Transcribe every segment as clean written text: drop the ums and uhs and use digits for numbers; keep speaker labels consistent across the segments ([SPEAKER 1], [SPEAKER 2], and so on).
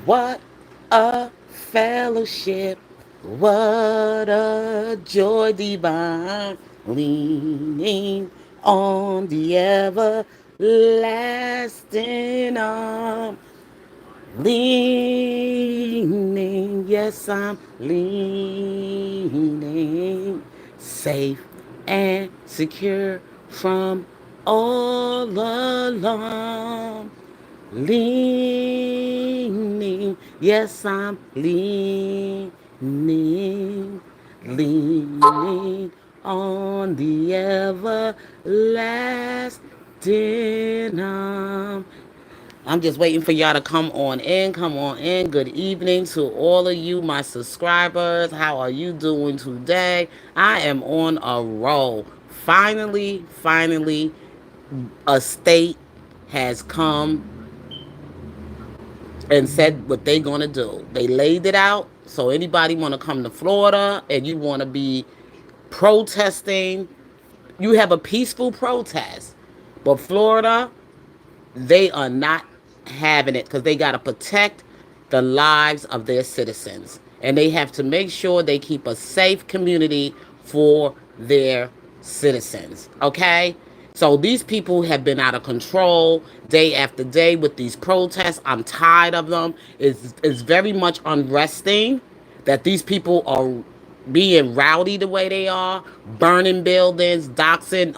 [SPEAKER 1] What a fellowship, what a joy divine, leaning on the everlasting arm. Leaning, yes, I'm leaning, safe and secure from all alarm. Leaning, yes, I'm leaning, leaning on the everlasting arm. I'm just waiting for y'all to come on in. Come on in. Good evening to all of you, my subscribers. How are you doing today? I am on a roll. Finally, a state has come and said what they gonna do. They laid it out. So anybody want to come to Florida and you want to be protesting, you have a peaceful protest. But Florida, they are not having it because they got to protect the lives of their citizens. And they have to make sure they keep a safe community for their citizens. Okay? So these people have been out of control day after day with these protests. I'm tired of them. It's very much unresting that these people are being rowdy the way they are, burning buildings, doxing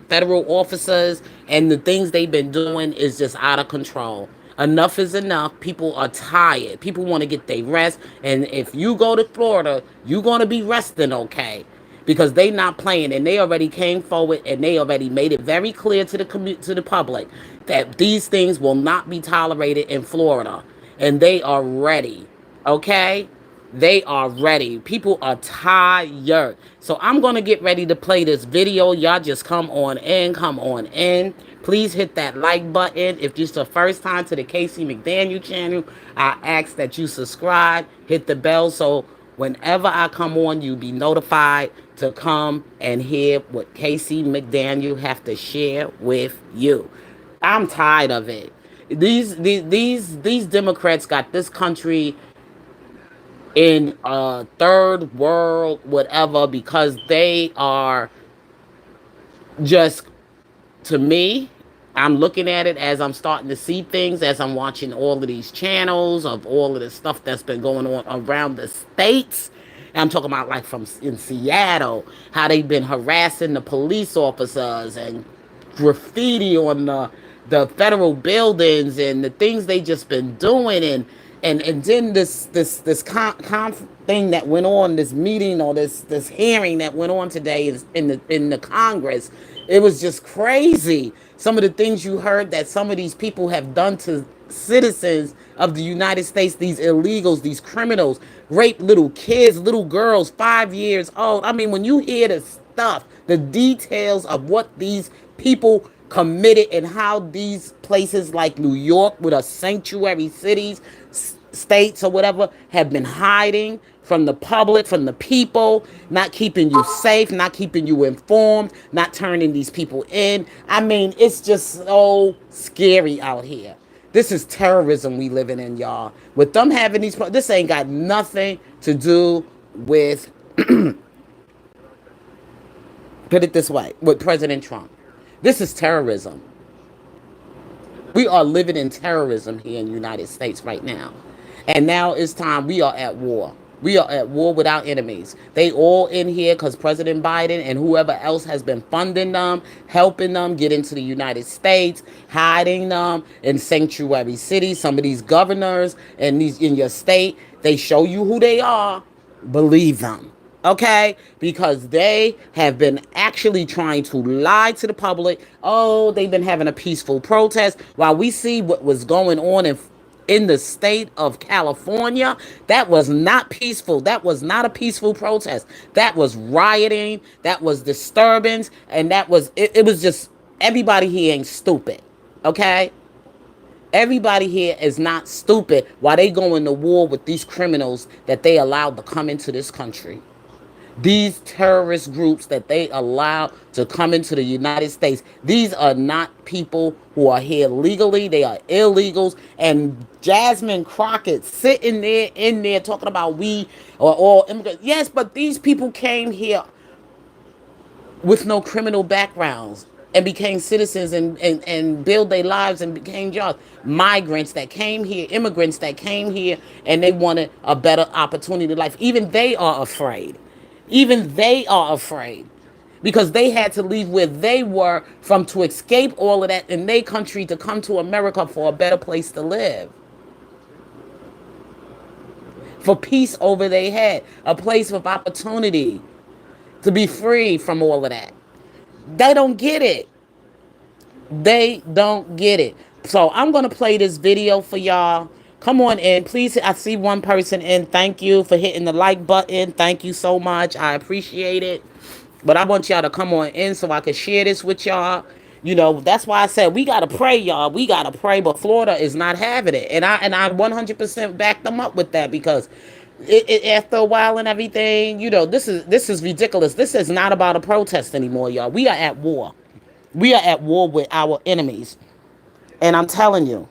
[SPEAKER 1] federal officers, and the things they've been doing is just out of control. Enough is enough. People are tired. People want to get their rest. And if you go to Florida, you're going to be resting okay. Because they not playing, and they already came forward and they already made it very clear to the to the public that these things will not be tolerated in Florida, and they are ready. Okay, they are ready. People are tired. So I'm going to get ready to play this video. Y'all just come on in. Come on in. Please hit that like button. If this is the first time to the Casey McDaniel channel, I ask that you subscribe. Hit the bell so whenever I come on, you be notified to come and hear what Casey McDaniel have to share with you. I'm tired of it. These Democrats got this country in third world whatever because they are just, to me, I'm looking at it as I'm starting to see things as I'm watching all of these channels of all of the stuff that's been going on around the states. And I'm talking about like from in Seattle, how they've been harassing the police officers and graffiti on the federal buildings and the things they just been doing, and then this thing that went on, this meeting or this hearing that went on today is in the Congress. It was just crazy. Some of the things you heard that some of these people have done to citizens of the United States, these illegals, these criminals, rape little kids, little girls, 5 years old. I mean, when you hear the stuff, the details of what these people committed and how these places like New York, with a sanctuary cities, states or whatever, have been hiding from the public, from the people, not keeping you safe, not keeping you informed, not turning these people in. I mean, it's just so scary out here. This is terrorism we living in, y'all. With them having these, this ain't got nothing to do with, put it this way, with President Trump. This is terrorism. We are living in terrorism here in the United States right now. And now it's time. We are at war. We are at war with our enemies. They all in here because President Biden and whoever else has been funding them, helping them get into the United States, hiding them in sanctuary cities. Some of these governors and these in your state, they show you who they are. Believe them. Okay, because they have been actually trying to lie to the public. Oh, they've been having a peaceful protest while we see what was going on in the state of California. That was not peaceful. That was not a peaceful protest. That was rioting. That was disturbance. And that was, it was just, everybody here ain't stupid. Okay? Everybody here is not stupid while they go into war with these criminals that they allowed to come into this country. These terrorist groups that they allow to come into the United States, these are not people who are here legally. They are illegals. And Jasmine Crockett sitting there in there talking about we are all immigrants. Yes, but these people came here with no criminal backgrounds and became citizens and build their lives and became jobs. Migrants that came here, immigrants that came here, and they wanted a better opportunity in life. Even they are afraid. Even they are afraid because they had to leave where they were from to escape all of that in their country to come to America for a better place to live, for peace over their head, a place of opportunity to be free from all of that. They don't get it. They don't get it. So I'm gonna play this video for y'all. Come on in, please. I see one person in. Thank you for hitting the like button. Thank you so much. I appreciate it. But I want y'all to come on in so I can share this with y'all. You know, that's why I said we gotta pray, y'all. We gotta pray, but Florida is not having it, and I 100% back them up with that because after a while and everything, you know, this is ridiculous. This is not about a protest anymore, y'all. We are at war. We are at war with our enemies. And I'm telling you,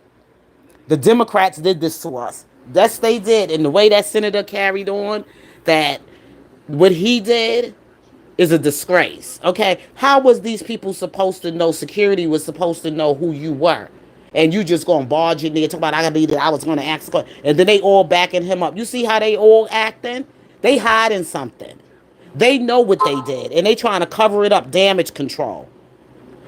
[SPEAKER 1] the Democrats did this to us. Yes, they did. And the way that senator carried on, that what he did is a disgrace. Okay? How was these people supposed to know? Security was supposed to know who you were. And you just gonna barge in there, talk about I was gonna ask, and then they all backing him up. You see how they all acting? They hiding something. They know what they did, and they trying to cover it up. Damage control.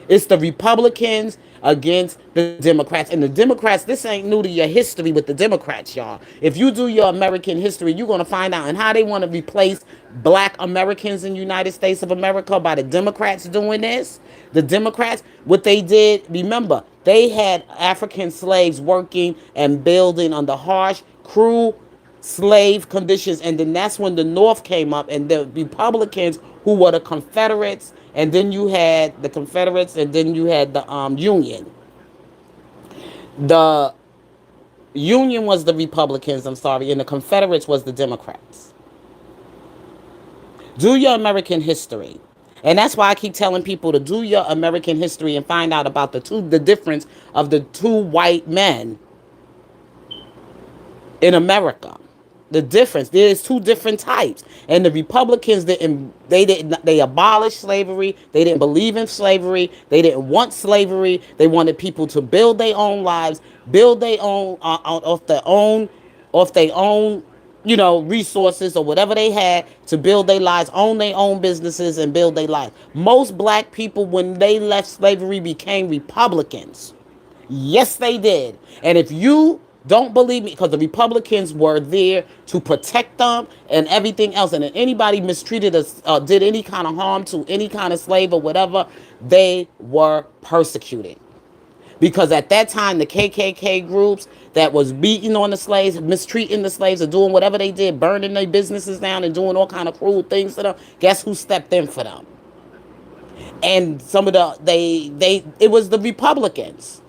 [SPEAKER 1] It's the Republicans against the Democrats. And the Democrats, this ain't new to your history with the Democrats, y'all. If you do your American history, you're going to find out and how they want to replace black Americans in the United States of America by the Democrats doing this. The Democrats, what they did, remember, they had African slaves working and building under harsh, cruel slave conditions. And then that's when the North came up and the Republicans, who were the Confederates, and then you had the Confederates, and then you had the Union. The Union was the Republicans, I'm sorry, and the Confederates was the Democrats. Do your American history. And that's why I keep telling people to do your American history and find out about the difference of the two white men in America. The difference, there's two different types, and the Republicans they abolished slavery. They didn't believe in slavery. They didn't want slavery. They wanted people to build their own lives, build their own off their own, you know, resources or whatever they had to build their lives, own their own businesses, and build their life. Most black people, when they left slavery, became Republicans. Yes, they did. And if you don't believe me, because the Republicans were there to protect them and everything else, and if anybody mistreated us, did any kind of harm to any kind of slave or whatever, they were persecuted. Because at that time, the KKK groups that was beating on the slaves, mistreating the slaves, or doing whatever they did, burning their businesses down and doing all kind of cruel things to them, guess who stepped in for them? And some of it was the Republicans.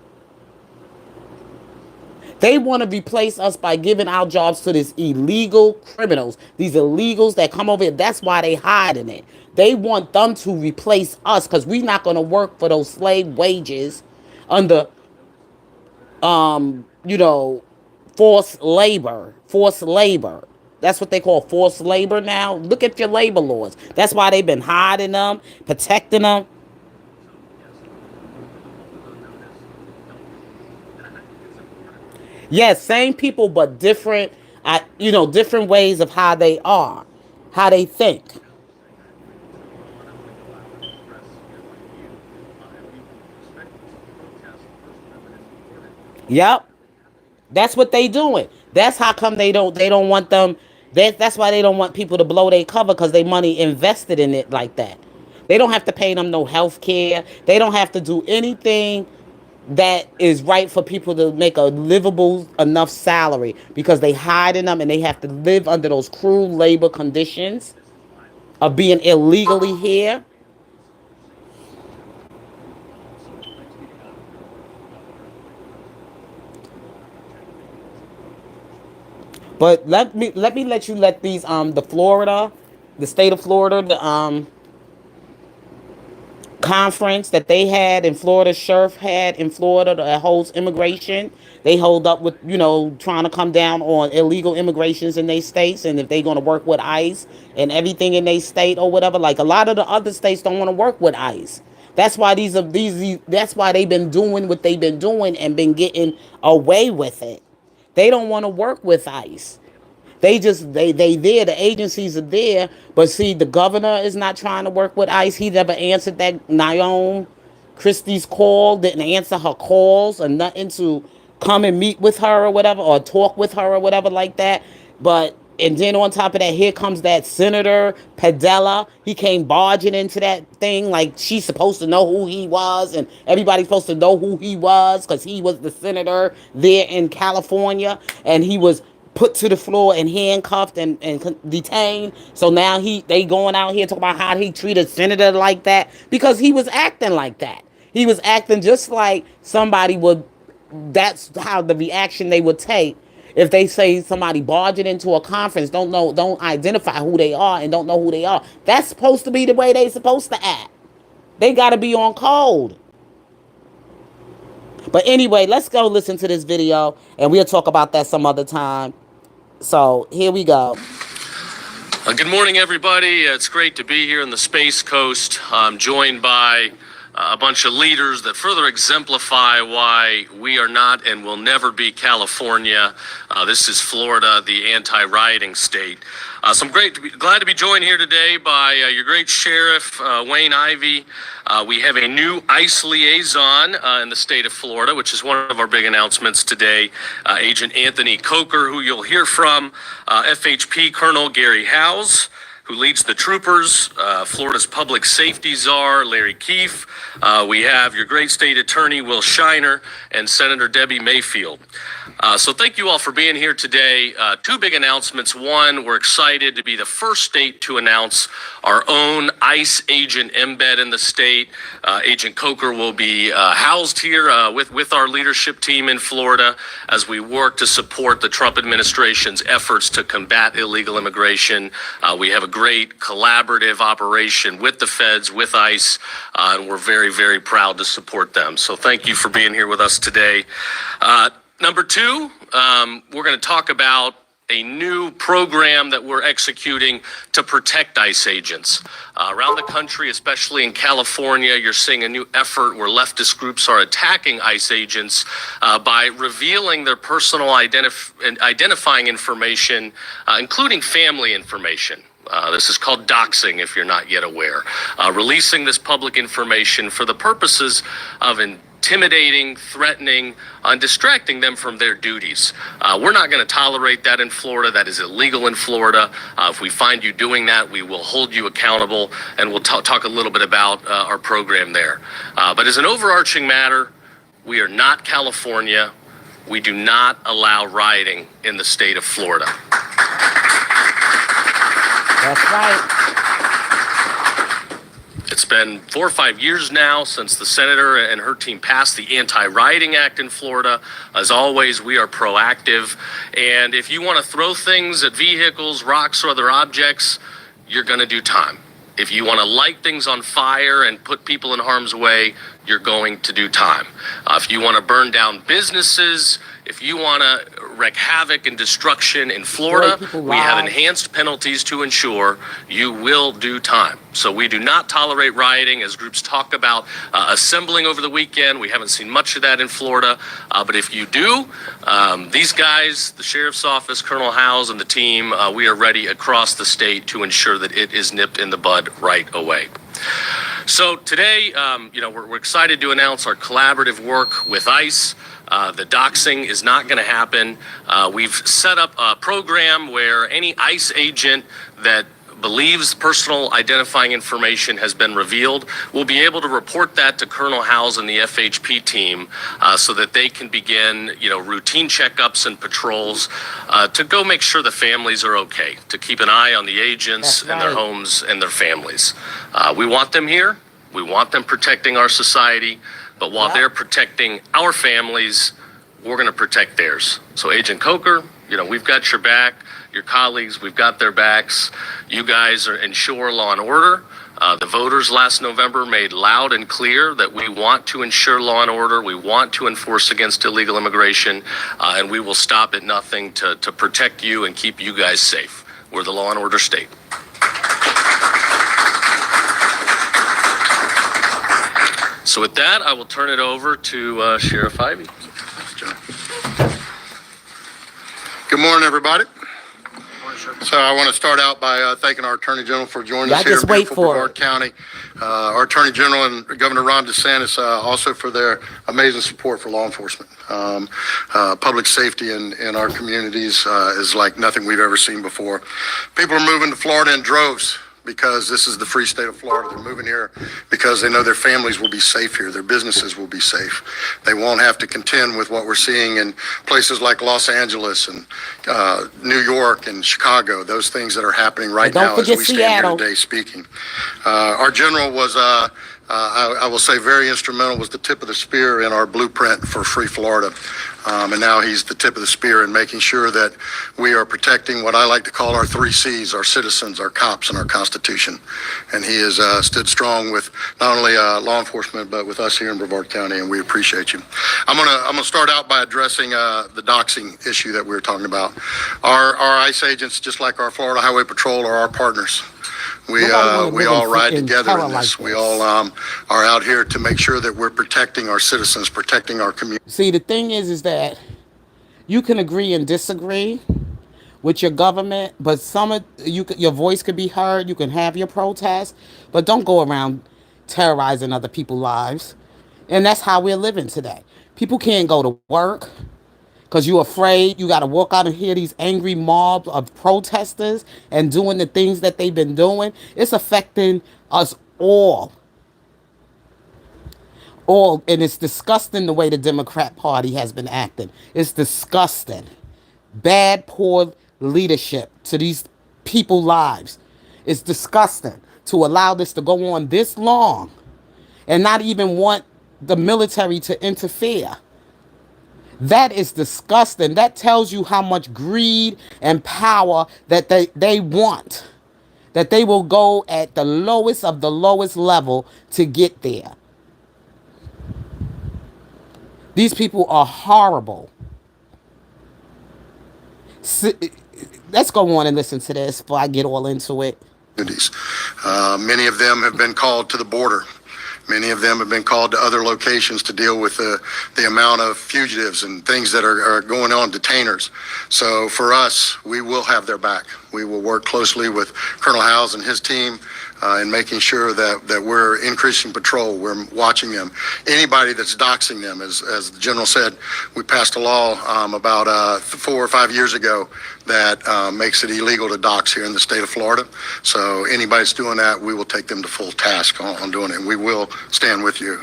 [SPEAKER 1] They want to replace us by giving our jobs to these illegal criminals, these illegals that come over here. That's why they hiding it. They want them to replace us because we're not going to work for those slave wages under, you know, forced labor. Forced labor. That's what they call forced labor now. Look at your labor laws. That's why they've been hiding them, protecting them. Yes, same people, but different, you know, different ways of how they are, how they think. Yep, that's what they doing. That's how come they don't want them. That's why they don't want people to blow their cover because they money invested in it like that. They don't have to pay them no health care. They don't have to do anything that is right for people to make a livable enough salary because they hide in them and they have to live under those cruel labor conditions of being illegally here. But let me let you let these the Florida the state of Florida, the conference that they had in Florida, Sheriff had in Florida that holds immigration. They hold up with, trying to come down on illegal immigrations in their states, and if they're going to work with ICE and everything in their state or whatever. Like a lot of the other states don't want to work with ICE. That's why that's why they've been doing what they've been doing and been getting away with it. They don't want to work with ICE. They there. The agencies are there, but see, the governor is not trying to work with ICE. He never answered that Naomi Christie's call. Didn't answer her calls or nothing to come and meet with her or whatever, or talk with her or whatever like that. But and then on top of that, here comes that Senator Padilla. He came barging into that thing like she's supposed to know who he was, and everybody's supposed to know who he was because he was the senator there in California, and he was put to the floor and handcuffed and detained. So now they going out here talking about how he treated a senator like that because he was acting like that. He was acting just like somebody would. That's how the reaction they would take if they say somebody barging into a conference, don't identify who they are and don't know who they are. That's supposed to be the way they supposed to act. They got to be on code. But anyway, let's go listen to this video and we'll talk about that some other time. So here we go.
[SPEAKER 2] Good morning, everybody. It's great to be here in the Space Coast. I'm joined by a bunch of leaders that further exemplify why we are not and will never be California. This is Florida, the anti-rioting state. So I'm glad to be joined here today by your great Sheriff, Wayne Ivey. We have a new ICE liaison in the state of Florida, which is one of our big announcements today. Agent Anthony Coker, who you'll hear from, FHP Colonel Gary Howes, who leads the troopers, Florida's public safety czar, Larry Keefe. We have your great state attorney, Will Shiner, and Senator Debbie Mayfield. So thank you all for being here today. Two big announcements. One, we're excited to be the first state to announce our own ICE agent embed in the state. Agent Coker will be housed here with our leadership team in Florida as we work to support the Trump administration's efforts to combat illegal immigration. We have a great collaborative operation with the feds, with ICE, and we're very, very proud to support them. So thank you for being here with us today. Number two, we're going to talk about a new program that we're executing to protect ICE agents. Around the country, especially in California, you're seeing a new effort where leftist groups are attacking ICE agents by revealing their personal identifying information, including family information. This is called doxing, if you're not yet aware. Releasing this public information for the purposes of intimidating, threatening, and distracting them from their duties. We're not going to tolerate that in Florida. That is illegal in Florida. If we find you doing that, we will hold you accountable, and we'll talk a little bit about our program there. But as an overarching matter, we are not California. We do not allow rioting in the state of Florida.
[SPEAKER 1] That's right.
[SPEAKER 2] It's been 4 or 5 years now since the senator and her team passed the Anti-Rioting Act in Florida. As always, we are proactive. And if you want to throw things at vehicles, rocks, or other objects, you're going to do time. If you want to light things on fire and put people in harm's way, you're going to do time. If you want to burn down businesses, if you want to wreak havoc and destruction in Florida, we have enhanced penalties to ensure you will do time. So we do not tolerate rioting, as groups talk about assembling over the weekend. We haven't seen much of that in Florida. But if you do, these guys, the sheriff's office, Colonel Howes, and the team, we are ready across the state to ensure that it is nipped in the bud right away. So today, we're excited to announce our collaborative work with ICE. The doxing is not going to happen. We've set up a program where any ICE agent that believes personal identifying information has been revealed will be able to report that to Colonel Howes and the FHP team so that they can begin, routine checkups and patrols to go make sure the families are okay, to keep an eye on the agents and their homes and their families. We want them here. We want them protecting our society. But while they're protecting our families, we're going to protect theirs. So Agent Coker, we've got your back, your colleagues, we've got their backs. You guys ensure law and order. The voters last November made loud and clear that we want to ensure law and order. We want to enforce against illegal immigration, and we will stop at nothing to protect you and keep you guys safe. We're the law and order state. So with that, I will turn it over to Sheriff Ivey.
[SPEAKER 3] Good morning, everybody. So I want to start out by thanking our Attorney General for joining us here in beautiful Brevard County. Our Attorney General and Governor Ron DeSantis also for their amazing support for law enforcement. Public safety in our communities is like nothing we've ever seen before. People are moving to Florida in droves because this is the free state of Florida. They're moving here because they know their families will be safe here. Their businesses will be safe. They won't have to contend with what we're seeing in places like Los Angeles and New York and Chicago, those things that are happening right now as we stand here today speaking. Our general was, I will say, very instrumental, was the tip of the spear in our blueprint for Free Florida. And now he's the tip of the spear in making sure that we are protecting what I like to call our 3 C's, our citizens, our cops, and our Constitution. And he has stood strong with not only law enforcement, but with us here in Brevard County, and we appreciate you. I'm gonna start out by addressing the doxing issue that we were talking about. Our ICE agents, just like our Florida Highway Patrol, are our partners. We all ride together in this. We all are out here to make sure that we're protecting our citizens, protecting our community.
[SPEAKER 1] See, the thing is that you can agree and disagree with your government, but your voice could be heard. You can have your protest, but don't go around terrorizing other people's lives. And that's how we're living today. People can't go to work because you're afraid. You got to walk out and hear these angry mobs of protesters and doing the things that they've been doing. It's affecting us all. And it's disgusting the way the Democrat Party has been acting. It's disgusting. Bad, poor leadership to these people's lives. It's disgusting to allow this to go on this long and not even want the military to interfere. That is disgusting. That tells you how much greed and power that they want. That they will go at the lowest of the lowest level to get there. These people are horrible. Let's go on and listen to this before I get all into it.
[SPEAKER 3] Many of them have been called to the border. Many of them have been called to other locations to deal with the amount of fugitives and things that are going on, detainers. So for us, we will have their back. We will work closely with Colonel Howes and his team in making sure that we're increasing patrol. We're watching them. Anybody that's doxing them, as the general said, we passed a law about 4 or 5 years ago that makes it illegal to dox here in the state of Florida. So anybody that's doing that, we will take them to full task on doing it. And we will stand with you.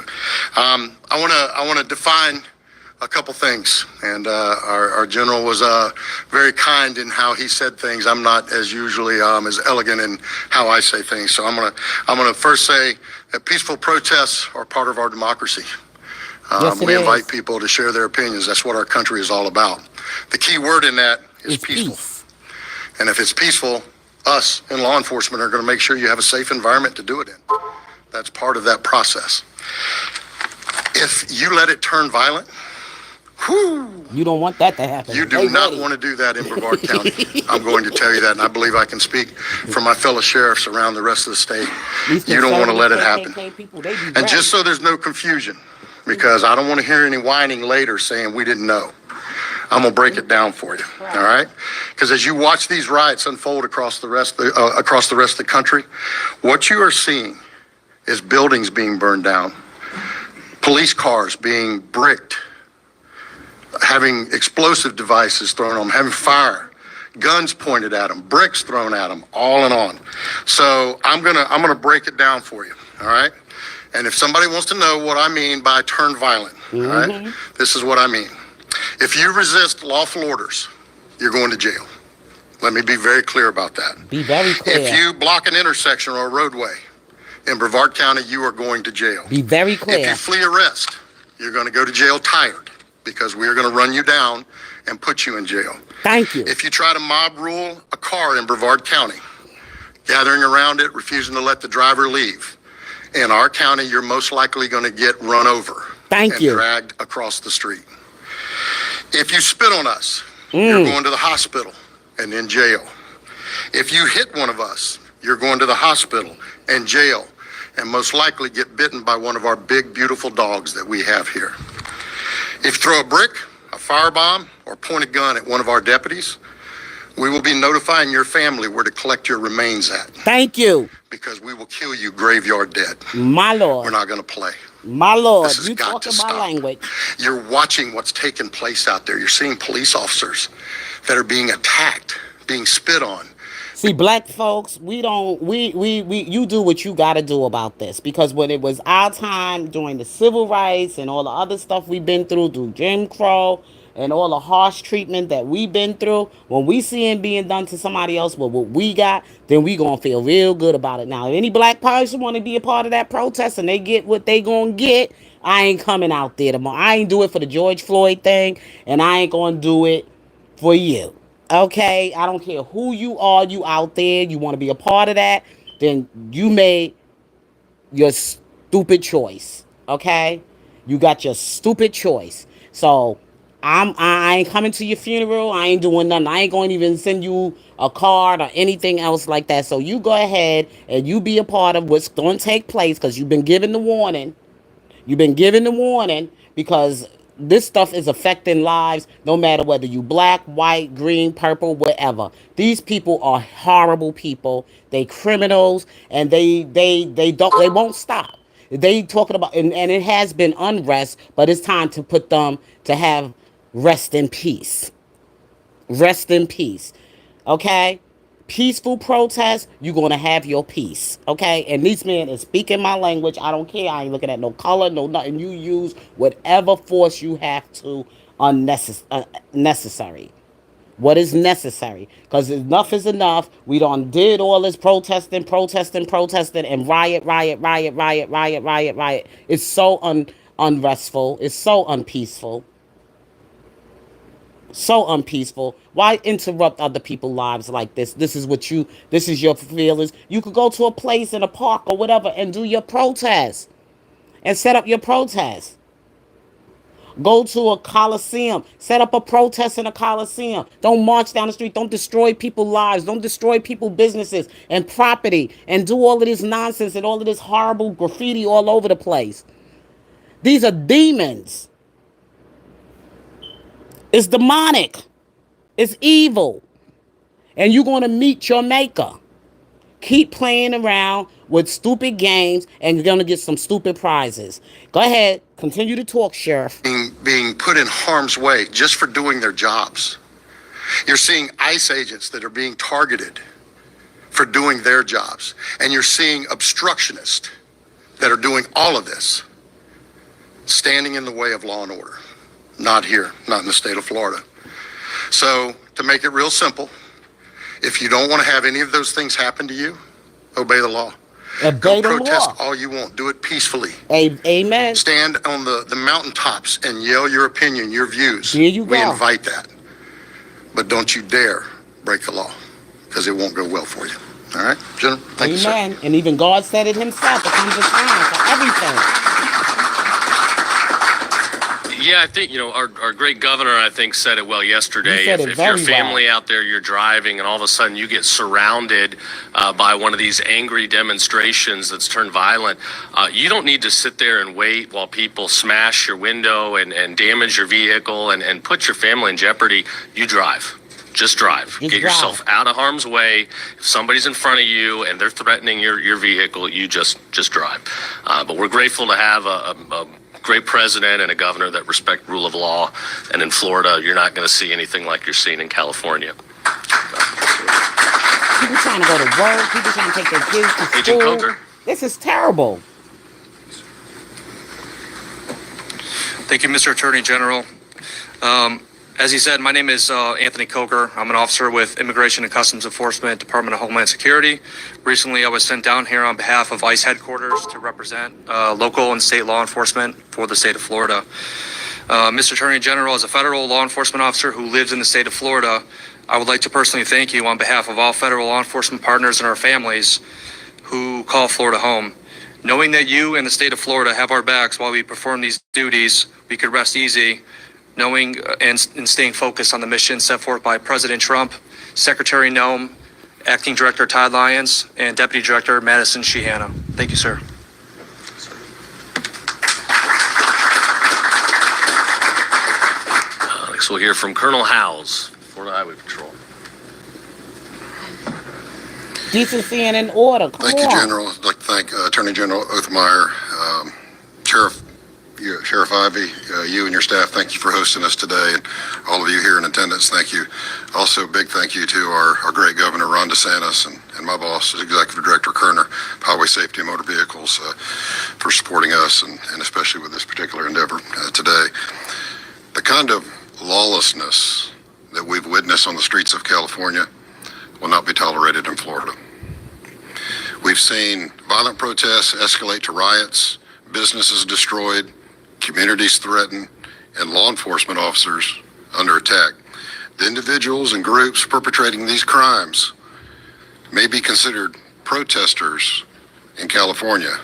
[SPEAKER 3] I want to define a couple things, and our general was very kind in how he said things. I'm not as usually as elegant in how I say things, so I'm gonna first say that peaceful protests are part of our democracy.
[SPEAKER 1] Yes,
[SPEAKER 3] we invite people to share their opinions. That's what our country is all about. The key word in that is peaceful. Peace. And if it's peaceful, us in law enforcement are going to make sure you have a safe environment to do it in. That's part of that process. If you let it turn violent,
[SPEAKER 1] you don't want that to happen.
[SPEAKER 3] You do not want to do that in Brevard County. I'm going to tell you that, and I believe I can speak for my fellow sheriffs around the rest of the state. You don't want to let it happen. And just so there's no confusion, because I don't want to hear any whining later saying we didn't know, I'm going to break it down for you, all right? Because as you watch these riots unfold across the rest of the country, what you are seeing is buildings being burned down, police cars being bricked, having explosive devices thrown on them, having fire, guns pointed at them, bricks thrown at them, all and on. So I'm gonna break it down for you, all right? And if somebody wants to know what I mean by turn violent, all right, this is what I mean. If you resist lawful orders, you're going to jail. Let me be very clear about that.
[SPEAKER 1] Be very clear.
[SPEAKER 3] If you block an intersection or a roadway in Brevard County, you are going to jail.
[SPEAKER 1] Be very clear.
[SPEAKER 3] If you flee arrest, you're going to go to jail tired, because we are going to run you down and put you in jail.
[SPEAKER 1] Thank you.
[SPEAKER 3] If you try to mob rule a car in Brevard County, gathering around it, refusing to let the driver leave, in our county, you're most likely going to get run over and dragged across the street. If you spit on us, you're going to the hospital and in jail. If you hit one of us, you're going to the hospital and jail, and most likely get bitten by one of our big, beautiful dogs that we have here. If you throw a brick, a firebomb, or point a gun at one of our deputies, we will be notifying your family where to collect your remains at.
[SPEAKER 1] Thank you.
[SPEAKER 3] Because we will kill you graveyard dead.
[SPEAKER 1] My Lord.
[SPEAKER 3] We're not going to play.
[SPEAKER 1] My Lord,
[SPEAKER 3] this has
[SPEAKER 1] you
[SPEAKER 3] got
[SPEAKER 1] talking
[SPEAKER 3] to
[SPEAKER 1] my
[SPEAKER 3] stop.
[SPEAKER 1] language.
[SPEAKER 3] You're watching what's taking place out there. You're seeing police officers that are being attacked, being spit on.
[SPEAKER 1] See, black folks, you do what you got to do about this. Because when it was our time during the civil rights and all the other stuff we've been through Jim Crow and all the harsh treatment that we've been through, when we see it being done to somebody else with what we got, then we going to feel real good about it. Now, if any black person want to be a part of that protest and they get what they going to get, I ain't coming out there tomorrow. I ain't do it for the George Floyd thing, and I ain't going to do it for you. Okay, I don't care who you are, you out there, you want to be a part of that, then you made your stupid choice. Okay, you got your stupid choice. So I ain't coming to your funeral. I ain't doing nothing. I ain't going to even send you a card or anything else like that. So you go ahead and you be a part of what's going to take place, because you've been given the warning. You've been given the warning, because this stuff is affecting lives no matter whether you black, white, green, purple, whatever. These people are horrible people. They criminals, and they won't stop. They talking about, and it has been unrest, but it's time to put them to have rest in peace. Rest in peace. Okay? Peaceful protest, you're going to have your peace. Okay? And these men is speaking my language. I don't care. I ain't looking at no color, no nothing. You use whatever force you have to necessary. What is necessary? Because enough is enough. We done did all this protesting, and riot. It's so unrestful. It's so unpeaceful. So unpeaceful. Why interrupt other people's lives like this? This is your feelings. You could go to a place in a park or whatever and do your protest. And set up your protest. Go to a coliseum. Set up a protest in a coliseum. Don't march down the street. Don't destroy people's lives. Don't destroy people's businesses and property. And do all of this nonsense and all of this horrible graffiti all over the place. These are demons. It's demonic. It's evil. And you're going to meet your maker. Keep playing around with stupid games, and you're going to get some stupid prizes. Go ahead. Continue to talk, Sheriff.
[SPEAKER 3] Being put in harm's way just for doing their jobs. You're seeing ICE agents that are being targeted for doing their jobs. And you're seeing obstructionists that are doing all of this, standing in the way of law and order. Not here, not in the state of Florida. So, to make it real simple, if you don't want to have any of those things happen to you, obey the law. Go protest all you want. Do it peacefully.
[SPEAKER 1] Amen.
[SPEAKER 3] Stand on the mountaintops and yell your opinion, your views.
[SPEAKER 1] Here you go.
[SPEAKER 3] We invite that. But don't you dare break the law, because it won't go well for you. All right, Jennifer? Thank you, sir.
[SPEAKER 1] Amen. And even God said it himself. It comes a time for everything.
[SPEAKER 2] Yeah, I think, our great governor, I think, said it well yesterday. If your family out there, you're driving, and all of a sudden you get surrounded by one of these angry demonstrations that's turned violent, you don't need to sit there and wait while people smash your window and damage your vehicle and put your family in jeopardy. You drive. Just drive. Get yourself out of harm's way. If somebody's in front of you and they're threatening your vehicle, you just drive. But we're grateful to have a great president and a governor that respect rule of law. And in Florida, you're not going to see anything like you're seeing in California.
[SPEAKER 1] People trying to go to work. People trying to take their kids to school.
[SPEAKER 2] Agent Coker.
[SPEAKER 1] This is terrible.
[SPEAKER 4] Thank you, Mr. Attorney General. As he said, my name is Anthony Coker. I'm an officer with Immigration and Customs Enforcement, Department of Homeland Security. Recently, I was sent down here on behalf of ICE headquarters to represent local and state law enforcement for the state of Florida. Mr. Attorney General, as a federal law enforcement officer who lives in the state of Florida, I would like to personally thank you on behalf of all federal law enforcement partners and our families who call Florida home. Knowing that you and the state of Florida have our backs while we perform these duties, we could rest easy, knowing and staying focused on the mission set forth by President Trump, Secretary Noem, Acting Director Todd Lyons, and Deputy Director Madison Sheehanna. Thank you, sir.
[SPEAKER 2] Next, we'll hear from Colonel Howes, Florida Highway Patrol.
[SPEAKER 1] Decency and in order.
[SPEAKER 3] Thank you, General. I'd like to thank Attorney General Othmeyer, Sheriff Ivey, you and your staff. Thank you for hosting us today, and all of you here in attendance. Thank you. Also, big thank you to our great Governor Ron DeSantis and my boss, Executive Director Kerner, Highway Safety and Motor Vehicles, for supporting us and especially with this particular endeavor today. The kind of lawlessness that we've witnessed on the streets of California will not be tolerated in Florida. We've seen violent protests escalate to riots, businesses destroyed, communities threatened, and law enforcement officers under attack. The individuals and groups perpetrating these crimes may be considered protesters in California,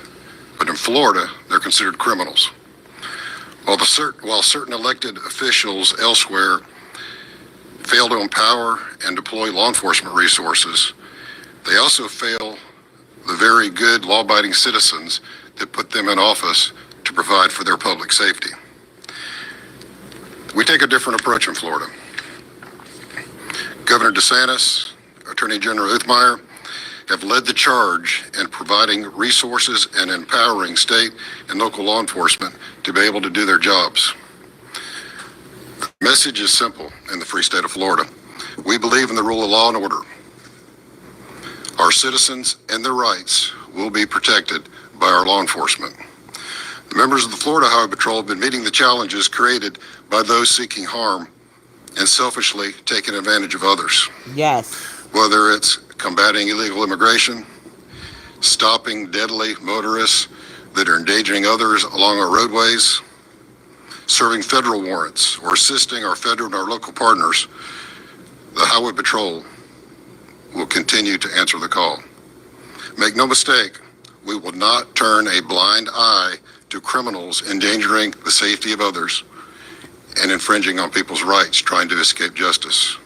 [SPEAKER 3] but in Florida, they're considered criminals. While certain elected officials elsewhere fail to empower and deploy law enforcement resources, they also fail the very good law-abiding citizens that put them in office to provide for their public safety. We take a different approach in Florida. Governor DeSantis, Attorney General Othmeyer have led the charge in providing resources and empowering state and local law enforcement to be able to do their jobs. The message is simple in the free state of Florida. We believe in the rule of law and order. Our citizens and their rights will be protected by our law enforcement. The members of the Florida Highway Patrol have been meeting the challenges created by those seeking harm and selfishly taking advantage of others.
[SPEAKER 1] Yes.
[SPEAKER 3] Whether it's combating illegal immigration, stopping deadly motorists that are endangering others along our roadways, serving federal warrants, or assisting our federal and our local partners, the Highway Patrol will continue to answer the call. Make no mistake, we will not turn a blind eye to criminals endangering the safety of others and infringing on people's rights, trying to escape justice.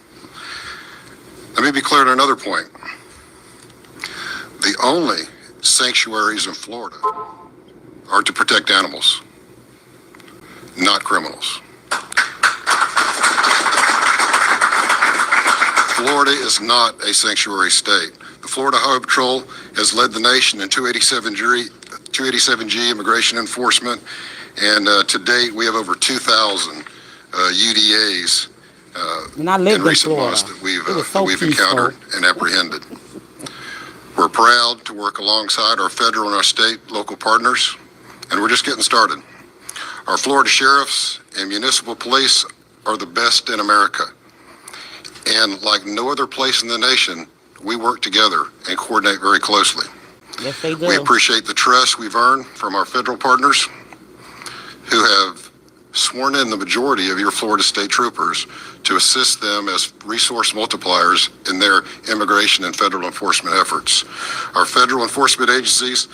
[SPEAKER 3] Let me be clear on another point. The only sanctuaries in Florida are to protect animals, not criminals. Florida is not a sanctuary state. The Florida Highway Patrol has led the nation in 287G immigration enforcement, and to date we have over 2,000 UDAs in recent months that we've encountered and apprehended. We're proud to work alongside our federal and our state local partners, and we're just getting started. Our Florida sheriffs and municipal police are the best in America. And like no other place in the nation, we work together and coordinate very closely.
[SPEAKER 1] Yes, they do.
[SPEAKER 3] We appreciate the trust we've earned from our federal partners who have sworn in the majority of your Florida state troopers to assist them as resource multipliers in their immigration and federal enforcement efforts. Our federal enforcement agencies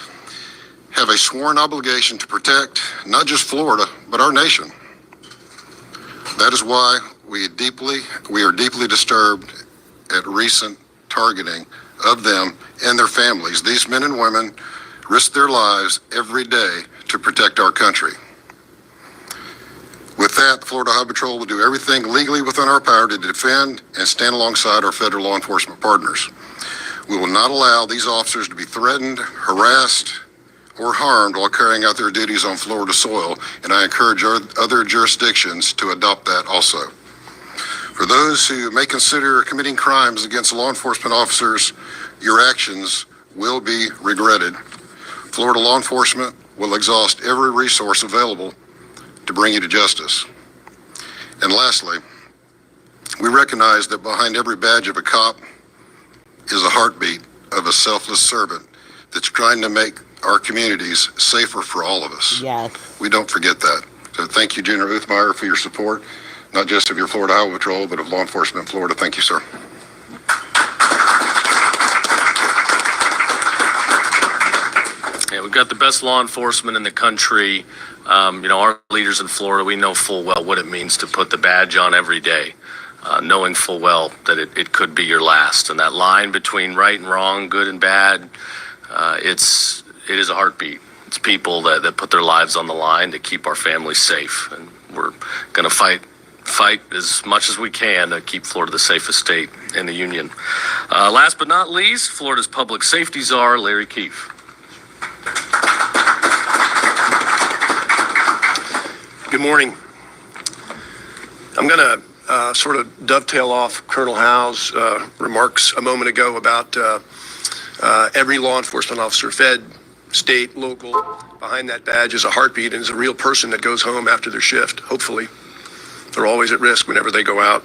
[SPEAKER 3] have a sworn obligation to protect not just Florida, but our nation. That is why we are deeply disturbed at recent targeting of them and their families. These men and women risk their lives every day to protect our country. With that, the Florida Highway Patrol will do everything legally within our power to defend and stand alongside our federal law enforcement partners. We will not allow these officers to be threatened, harassed, or harmed while carrying out their duties on Florida soil, and I encourage other jurisdictions to adopt that also. For those who may consider committing crimes against law enforcement officers, your actions will be regretted. Florida law enforcement will exhaust every resource available to bring you to justice. And lastly, we recognize that behind every badge of a cop is a heartbeat of a selfless servant that's trying to make our communities safer for all of us.
[SPEAKER 1] Yes.
[SPEAKER 3] We don't forget that. So thank you, General Uthmeyer, for your support, not just of your Florida Highway Patrol, but of law enforcement in Florida. Thank you, sir.
[SPEAKER 2] Yeah, we've got the best law enforcement in the country. Our leaders in Florida, we know full well what it means to put the badge on every day, knowing full well that it could be your last. And that line between right and wrong, good and bad, it is a heartbeat. It's people that put their lives on the line to keep our families safe. And we're going to fight as much as we can to keep Florida the safest state in the union. Last but not least, Florida's public safety czar, Larry Keefe.
[SPEAKER 5] Good morning. I'm going to sort of dovetail off Colonel Howe's remarks a moment ago about every law enforcement officer, fed, state, local, behind that badge is a heartbeat and is a real person that goes home after their shift, hopefully. They're always at risk whenever they go out.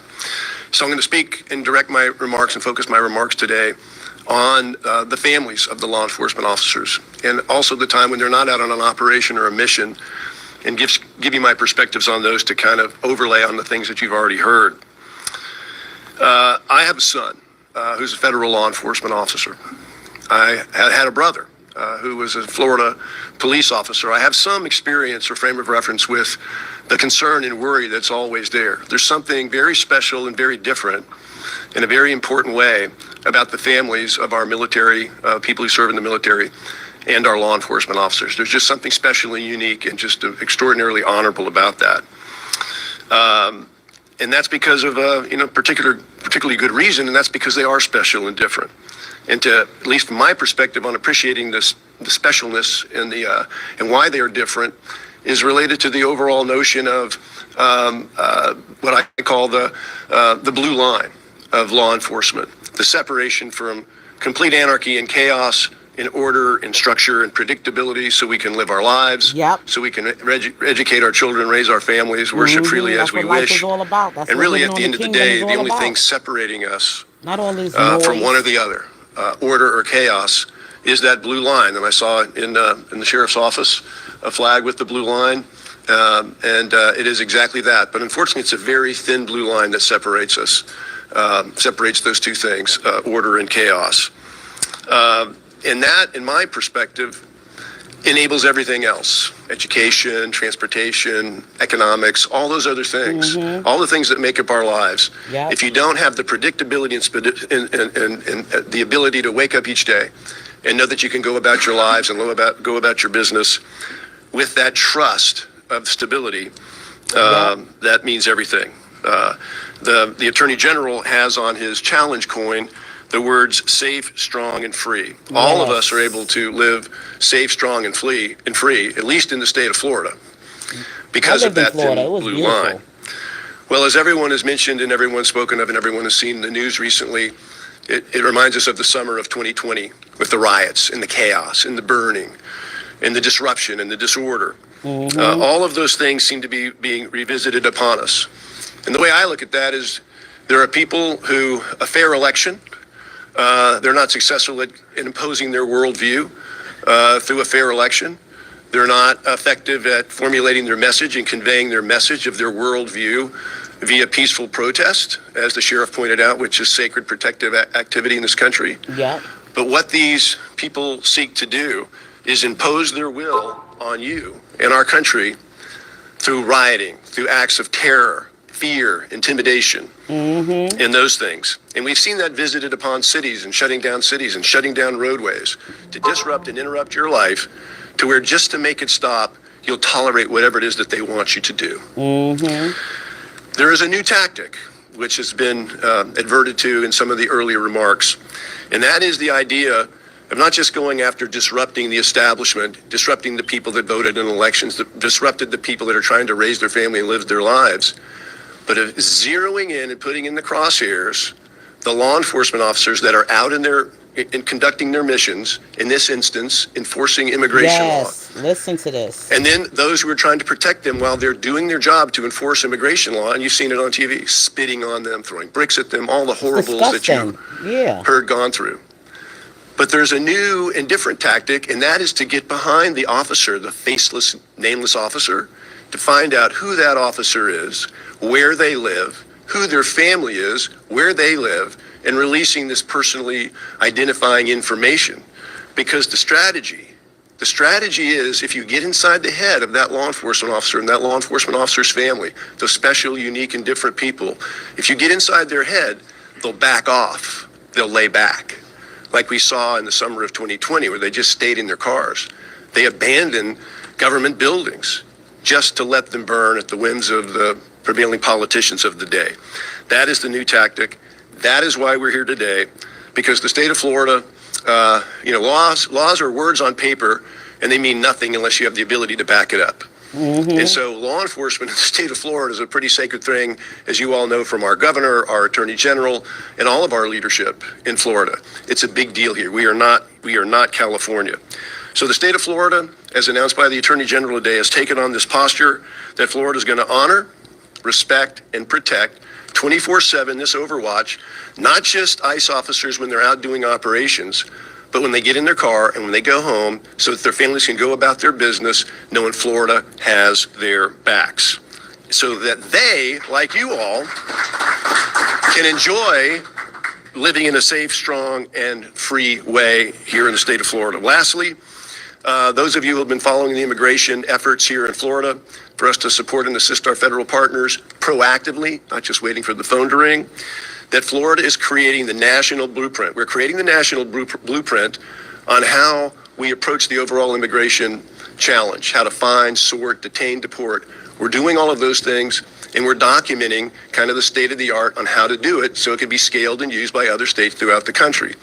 [SPEAKER 5] So I'm going to speak and direct my remarks and focus my remarks today on the families of the law enforcement officers, and also the time when they're not out on an operation or a mission, and give you my perspectives on those to kind of overlay on the things that you've already heard. I have a son who's a federal law enforcement officer. I had a brother who was a Florida police officer. I have some experience or frame of reference with the concern and worry that's always there. There's something very special and very different in a very important way about the families of our military, people who serve in the military, and our law enforcement officers. There's just something special and unique and just extraordinarily honorable about that. And that's because of particularly good reason, and that's because they are special and different. And at least from my perspective on appreciating the specialness and why they are different is related to the overall notion of what I call the blue line of law enforcement, the separation from complete anarchy and chaos in order and structure and predictability, so we can live our lives, so we can educate our children, raise our families, worship freely as we wish. And really, at the end of the day, the only thing separating us from one or the other, order or chaos, is that blue line. And I saw in the sheriff's office a flag with the blue line, and it is exactly that. But unfortunately, it's a very thin blue line that separates us, separates those two things, order and chaos. And that, in my perspective, enables everything else: education, transportation, economics, all those other things, all the things that make up our lives. If you don't have the predictability and the ability to wake up each day and know that you can go about your lives and go about your business with that trust of stability, that means everything. The Attorney General has on his challenge coin the words safe, strong, and free. All of us are able to live safe, strong, and free, at least in the state of Florida, because of that thin blue line. Well, as everyone has mentioned and everyone's spoken of and everyone has seen in the news recently, it reminds us of the summer of 2020 with the riots and the chaos and the burning and the disruption and the disorder. All of those things seem to be being revisited upon us. And the way I look at that is there are people who, a fair election, they're not successful in imposing their worldview through a fair election. They're not effective at formulating their message and conveying their message of their worldview via peaceful protest, as the sheriff pointed out, which is sacred protective activity in this country. But what these people seek to do is impose their will on you and our country through rioting, through acts of terror, fear, intimidation, and those things. And we've seen that visited upon cities and shutting down roadways to disrupt and interrupt your life, to where just to make it stop, you'll tolerate whatever it is that they want you to do. There is a new tactic, which has been adverted to in some of the earlier remarks, and that is the idea of not just going after disrupting the establishment, disrupting the people that voted in elections, disrupted the people that are trying to raise their family and live their lives, but of zeroing in and putting in the crosshairs the law enforcement officers that are out in conducting their missions, in this instance, enforcing immigration law.
[SPEAKER 1] Listen to this.
[SPEAKER 5] And then those who are trying to protect them while they're doing their job to enforce immigration law, and you've seen it on TV, spitting on them, throwing bricks at them, all the horribles that you heard gone through. But there's a new and different tactic, and that is to get behind the officer, the faceless, nameless officer, to find out who that officer is, where they live, who their family is, where they live, and releasing this personally identifying information. Because the strategy is, if you get inside the head of that law enforcement officer and that law enforcement officer's family, those special, unique, and different people, if you get inside their head, they'll back off. They'll lay back. Like we saw in the summer of 2020, where they just stayed in their cars. They abandoned government buildings just to let them burn at the whims of the prevailing politicians of the day. That is the new tactic. That is why we're here today, because the state of Florida, laws are words on paper, and they mean nothing unless you have the ability to back it up. Mm-hmm. And so law enforcement in the state of Florida is a pretty sacred thing, as you all know from our governor, our attorney general, and all of our leadership in Florida. It's a big deal here. We are not California. So the state of Florida, as announced by the attorney general today, has taken on this posture that Florida is going to honor, respect, and protect 24/7 this Overwatch, not just ICE officers when they're out doing operations, but when they get in their car and when they go home, so that their families can go about their business knowing Florida has their backs. So that they, like you all, can enjoy living in a safe, strong, and free way here in the state of Florida. Lastly, those of you who have been following the immigration efforts here in Florida, for us to support and assist our federal partners proactively, not just waiting for the phone to ring, that Florida is creating the national blueprint. We're creating the national blueprint on how we approach the overall immigration challenge, how to find, sort, detain, deport. We're doing all of those things, and we're documenting kind of the state of the art on how to do it so it can be scaled and used by other states throughout the country.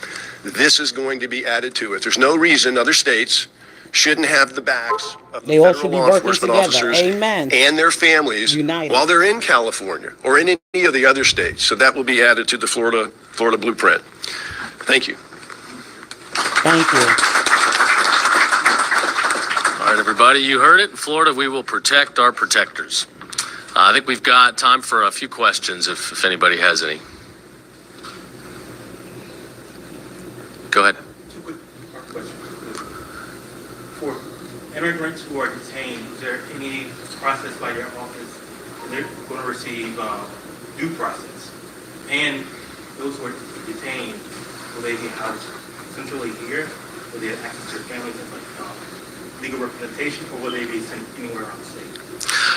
[SPEAKER 5] This is going to be added to it. There's no reason other states shouldn't have the backs of the federal law enforcement officers and their families while they're in California or in any of the other states. So that will be added to the Florida blueprint. Thank you.
[SPEAKER 1] Thank you.
[SPEAKER 2] All right, everybody, you heard it. In Florida, we will protect our protectors. I think we've got time for a few questions if anybody has any. Go ahead.
[SPEAKER 6] For immigrants who are detained, is there any process by your office they're going to receive due process? And those who are detained, will they be housed centrally here? Will they have access to their families and legal representation, or will they be sent anywhere on the state?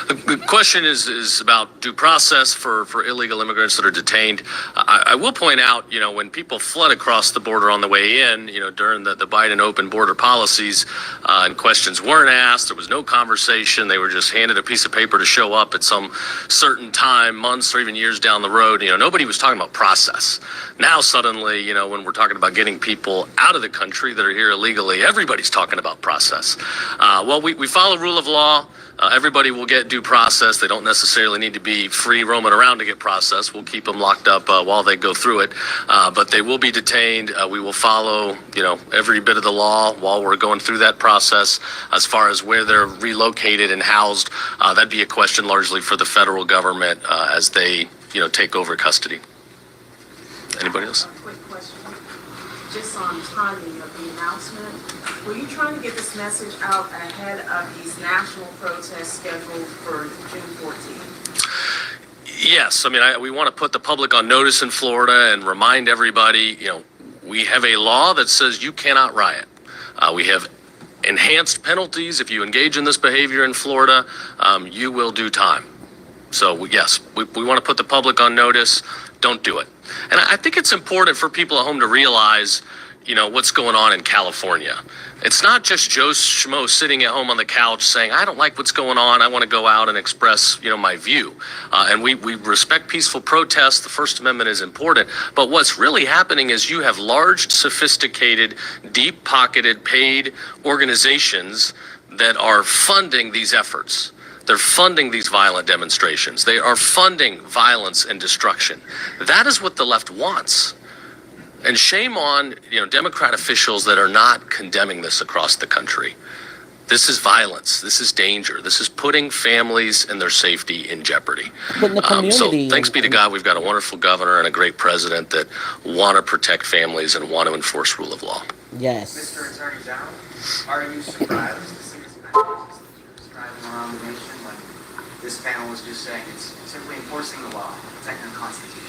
[SPEAKER 2] The question is about due process for illegal immigrants that are detained. I will point out, when people fled across the border on the way in, during the Biden open border policies, and questions weren't asked, there was no conversation, they were just handed a piece of paper to show up at some certain time, months or even years down the road. Nobody was talking about process. Now suddenly, when we're talking about getting people out of the country that are here illegally, everybody's talking about process. Well, we follow rule of law. Everybody will get due process. They don't necessarily need to be free roaming around to get process. We'll keep them locked up while they go through it, but they will be detained. We will follow, every bit of the law while we're going through that process. As far as where they're relocated and housed, that'd be a question largely for the federal government as they, take over custody. Anybody else?
[SPEAKER 7] Quick question, just on timing of the announcement. Were you trying to get this message out ahead of these national protests scheduled for June 14th?
[SPEAKER 2] Yes. We want to put the public on notice in Florida and remind everybody, we have a law that says you cannot riot. We have enhanced penalties. If you engage in this behavior in Florida, you will do time. So yes, we want to put the public on notice. Don't do it. And I think it's important for people at home to realize, what's going on in California. It's not just Joe Schmo sitting at home on the couch saying, I don't like what's going on. I want to go out and express, my view. And we respect peaceful protests. The First Amendment is important. But what's really happening is you have large, sophisticated, deep-pocketed, paid organizations that are funding these efforts. They're funding these violent demonstrations. They are funding violence and destruction. That is what the left wants. And shame on, Democrat officials that are not condemning this across the country. This is violence. This is danger. This is putting families and their safety in jeopardy.
[SPEAKER 1] But in the community,
[SPEAKER 2] so thanks be to God, we've got a wonderful governor and a great president that want to protect families and want to enforce rule of law.
[SPEAKER 1] Yes.
[SPEAKER 8] Mr. Attorney General, are you surprised to see this kind of driving around the nation? Like, this panel was just saying it's simply enforcing the law, protecting the Constitution.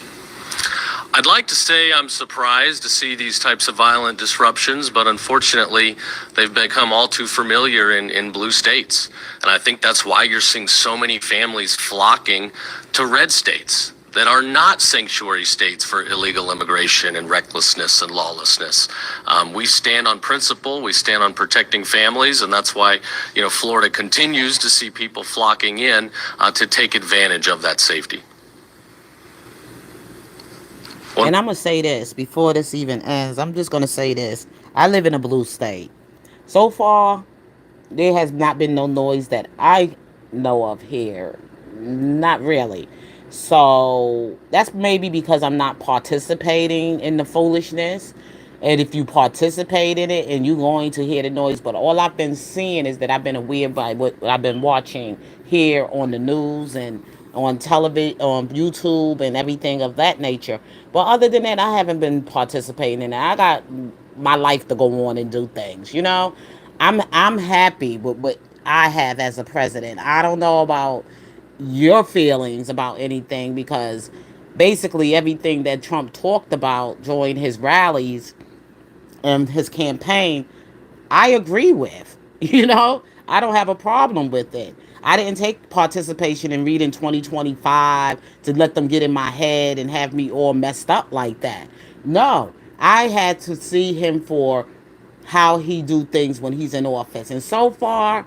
[SPEAKER 2] I'd like to say I'm surprised to see these types of violent disruptions, but unfortunately, they've become all too familiar in blue states. And I think that's why you're seeing so many families flocking to red states that are not sanctuary states for illegal immigration and recklessness and lawlessness. We stand on principle, we stand on protecting families, and that's why, Florida continues to see people flocking in to take advantage of that safety.
[SPEAKER 1] And I'm going to say this before this even ends. I'm just going to say this. I live in a blue state. So far, there has not been no noise that I know of here. Not really. So that's maybe because I'm not participating in the foolishness. And if you participate in it and you're going to hear the noise, but all I've been seeing is that I've been aware by what I've been watching here on the news and on television, on YouTube and everything of that nature. But other than that, I haven't been participating in it. I got my life to go on and do things. I'm happy with what I have as a president. I don't know about your feelings about anything because basically everything that Trump talked about during his rallies and his campaign, I agree with. I don't have a problem with it. I didn't take participation in reading 2025 to let them get in my head and have me all messed up like that. No, I had to see him for how he do things when he's in office. And so far,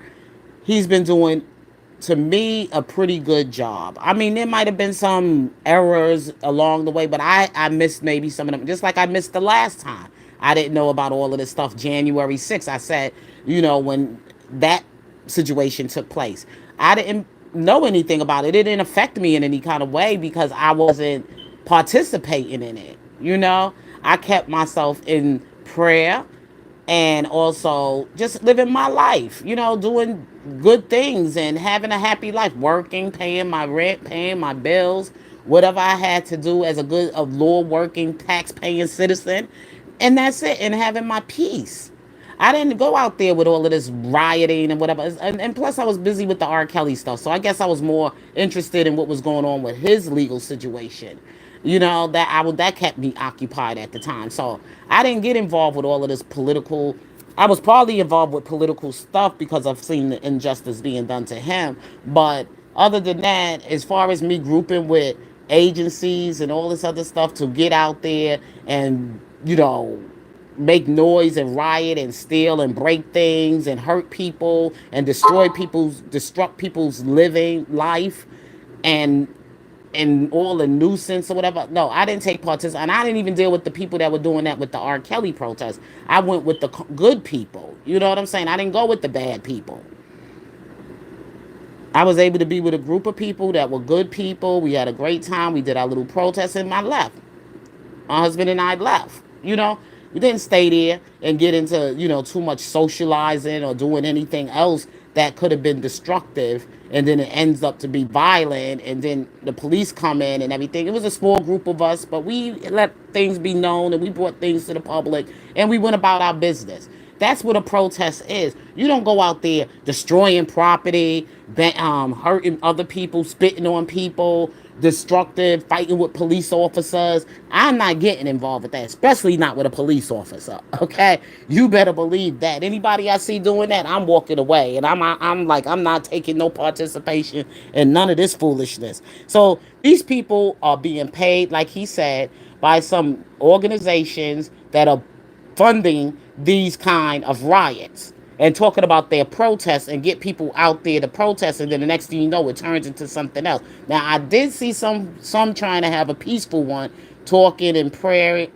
[SPEAKER 1] he's been doing, to me, a pretty good job. I mean, there might have been some errors along the way, but I missed maybe some of them, just like I missed the last time. I didn't know about all of this stuff January 6th. I said, when that situation took place, I didn't know anything about it. It didn't affect me in any kind of way because I wasn't participating in it. I kept myself in prayer and also just living my life, doing good things and having a happy life, working, paying my rent, paying my bills, whatever I had to do as a law working, tax paying citizen. And that's it. And having my peace. I didn't go out there with all of this rioting and whatever. And plus, I was busy with the R. Kelly stuff. So I guess I was more interested in what was going on with his legal situation. That kept me occupied at the time. So I didn't get involved with all of this political. I was partly involved with political stuff because I've seen the injustice being done to him. But other than that, as far as me grouping with agencies and all this other stuff to get out there and, make noise and riot and steal and break things and hurt people and destruct people's living life and all the nuisance or whatever. No, I didn't take participation. And I didn't even deal with the people that were doing that with the R. Kelly protest. I went with the good people. You know what I'm saying? I didn't go with the bad people. I was able to be with a group of people that were good people. We had a great time. We did our little protest and I left. My husband and I left. We didn't stay there and get into, too much socializing or doing anything else that could have been destructive. And then it ends up to be violent. And then the police come in and everything. It was a small group of us, but we let things be known and we brought things to the public and we went about our business. That's what a protest is. You don't go out there destroying property, hurting other people, spitting on people, destructive, fighting with police officers. I'm not getting involved with that, especially not with a police officer. Okay, you better believe that. Anybody I see doing that, I'm walking away, and I'm like, I'm not taking no participation in none of this foolishness. So these people are being paid, like he said, by some organizations that are funding these kind of riots and talking about their protests and get people out there to protest, and then the next thing you know, it turns into something else. Now, I did see some trying to have a peaceful one, talking in prayer,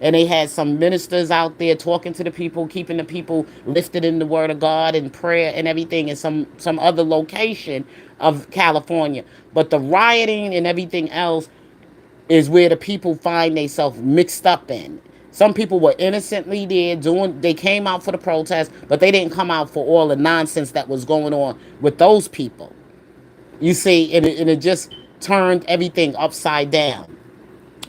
[SPEAKER 1] and they had some ministers out there talking to the people, keeping the people lifted in the word of God and prayer and everything in some other location of California. But the rioting and everything else is where the people find themselves mixed up in. Some people were innocently there they came out for the protest, but they didn't come out for all the nonsense that was going on with those people. You see, and it just turned everything upside down.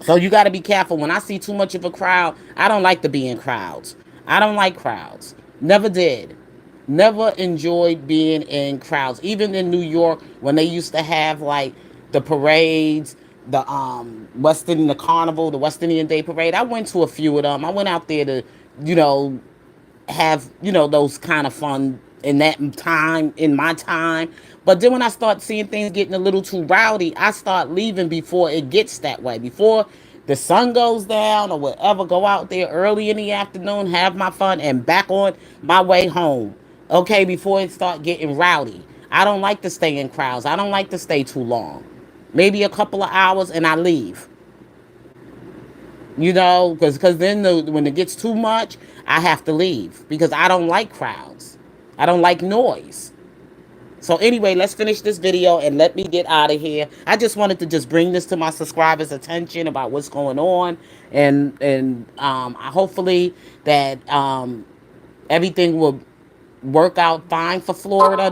[SPEAKER 1] So you got to be careful. When I see too much of a crowd, I don't like to be in crowds. I don't like crowds. Never did. Never enjoyed being in crowds. Even in New York, when they used to have like the parades, the the carnival, the West Indian Day Parade. I went to a few of them. I went out there to, you know, have, those kind of fun in that time, in my time. But then when I start seeing things getting a little too rowdy, I start leaving before it gets that way, before the sun goes down or whatever. Go out there early in the afternoon, have my fun, and back on my way home, okay, before it start getting rowdy. I don't like to stay in crowds. I don't like to stay too long, maybe a couple of hours, and I leave. Because then when it gets too much, I have to leave because I don't like crowds. I don't like noise. So anyway, let's finish this video and let me get out of here. I just wanted to just bring this to my subscribers' attention about what's going on, and hopefully that everything will work out fine for Florida.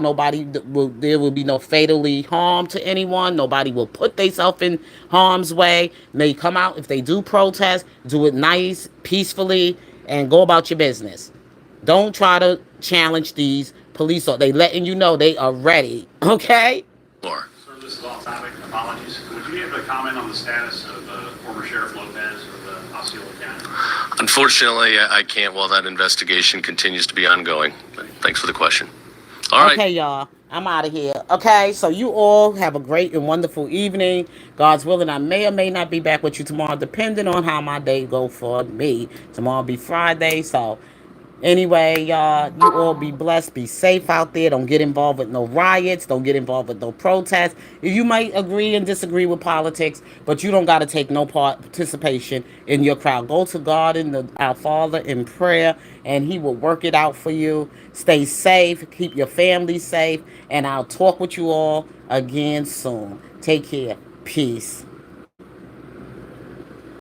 [SPEAKER 1] There will be no fatally harm to anyone. Nobody will put themselves in harm's way. They come out, if they do protest, do it nice, peacefully, and go about your business. Don't try to challenge these police. They letting you know they are ready. Okay?
[SPEAKER 2] More.
[SPEAKER 9] Sir, this is off topic. Apologies. Would you be able to comment on the status of former Sheriff Lopez of the Osceola County?
[SPEAKER 2] Unfortunately, I can't while that investigation continues to be ongoing. But thanks for the question. All right.
[SPEAKER 1] Okay, y'all. I'm out of here. Okay, so you all have a great and wonderful evening. God's willing, I may or may not be back with you tomorrow, depending on how my day go for me. Tomorrow will be Friday, so anyway, y'all, you all be blessed. Be safe out there. Don't get involved with no riots. Don't get involved with no protests. You might agree and disagree with politics, but you don't got to take no participation in your crowd. Go to God and our Father in prayer, and He will work it out for you. Stay safe. Keep your family safe. And I'll talk with you all again soon. Take care. Peace.